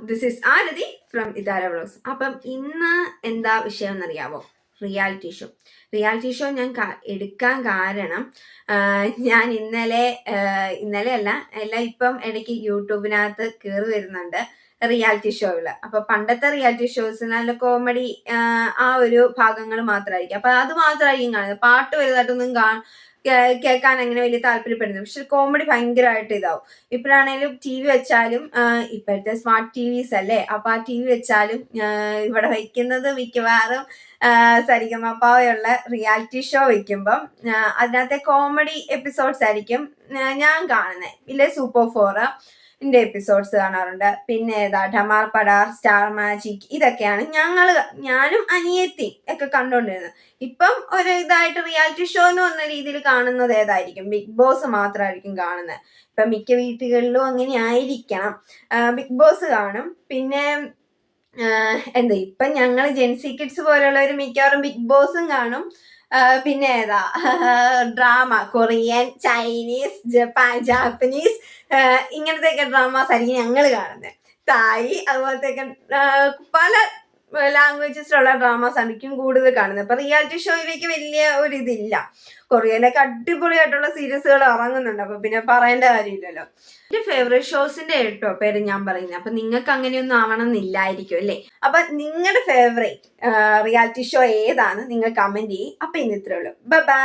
This is Aarathi from Ithara vlogs. അപ്പം ഇന്ന് എന്താ വിഷയം എന്നറിയാവോ? റിയാലിറ്റി ഷോ ഞാൻ എടുക്കാൻ കാരണം ഞാൻ ഇന്നലെ അല്ല എല്ലാം ഇപ്പം ഇടയ്ക്ക് യൂട്യൂബിനകത്ത് കയറി വരുന്നുണ്ട് റിയാലിറ്റി ഷോകൾ. അപ്പൊ പണ്ടത്തെ റിയാലിറ്റി ഷോസ് നല്ല കോമഡി ആ ഒരു ഭാഗങ്ങൾ മാത്രമായിരിക്കും. അപ്പൊ അത് മാത്രമായിരിക്കും കാണുന്നത്. പാട്ട് വലുതായിട്ടൊന്നും കേൾക്കാൻ അങ്ങനെ വലിയ താല്പര്യപ്പെടുന്നത്. പക്ഷെ കോമഡി ഭയങ്കരമായിട്ട് ഇതാവും. ഇപ്പോഴാണേലും ടി വി വെച്ചാലും ഇപ്പോഴത്തെ സ്മാർട്ട് TVs അല്ലേ, അപ്പൊ ആ TV വെച്ചാലും ഇവിടെ വയ്ക്കുന്നത് മിക്കവാറും സരിഗമപായുള്ള റിയാലിറ്റി ഷോ വയ്ക്കുമ്പം അതിനകത്തെ കോമഡി എപ്പിസോഡ്സ് ആയിരിക്കും ഞാൻ കാണുന്നത്. ഇല്ലേ സൂപ്പർ 4 എപ്പിസോഡ്സ് കാണാറുണ്ട്. പിന്നെ ഏതാ ഡമാർ പടാർ, സ്റ്റാർ മാജിക്, ഇതൊക്കെയാണ് ഞാനും അനിയത്തിയും ഒക്കെ കണ്ടുകൊണ്ടിരുന്നത്. ഇപ്പം ഒരു ഇതായിട്ട് റിയാലിറ്റി ഷോ എന്ന് പറഞ്ഞ രീതിയിൽ കാണുന്നത് ഏതായിരിക്കും? ബിഗ് ബോസ് മാത്രമായിരിക്കും കാണുന്നത്. ഇപ്പം മിക്ക വീട്ടുകളിലും അങ്ങനെ ആയിരിക്കണം. ബിഗ് ബോസ് കാണും. പിന്നെ ഇപ്പം ഞങ്ങൾ ജെൻസി കിഡ്സ് പോലുള്ളവർ മിക്കവാറും ബിഗ് ബോസും കാണും. പിന്നെ ഏതാ ഡ്രാമ, കൊറിയൻ, ചൈനീസ്, ജാപ്പനീസ്, ഇങ്ങനത്തെയൊക്കെ ഡ്രാമാസ് ആയിരിക്കും ഞങ്ങൾ കാണുന്നത്. തായ്, അതുപോലത്തെയൊക്കെ പല ലാംഗ്വേജസിലുള്ള ഡ്രാമാസ് ആയിരിക്കും കൂടുതൽ കാണുന്നത്. അപ്പൊ റിയാലിറ്റി ഷോയിലേക്ക് വലിയ ഒരു ഇതില്ല. കൊറിയയിലൊക്കെ അടിപൊളിയായിട്ടുള്ള സീരീസുകൾ ഇറങ്ങുന്നുണ്ട്. അപ്പൊ പിന്നെ പറയേണ്ട കാര്യമില്ലല്ലോ. എന്റെ ഫേവറേറ്റ് ഷോസിന്റെ പേര് ഞാൻ പറയുന്നത്. അപ്പൊ നിങ്ങൾക്ക് അങ്ങനെയൊന്നും ആവണം എന്നില്ലായിരിക്കും അല്ലേ? അപ്പൊ നിങ്ങളുടെ ഫേവറേറ്റ് റിയാലിറ്റി ഷോ ഏതാണ്? നിങ്ങൾ കമന്റ് ചെയ്യും. അപ്പൊ ഇന്ന് ഇത്രേ ഉള്ളൂ. ബൈ.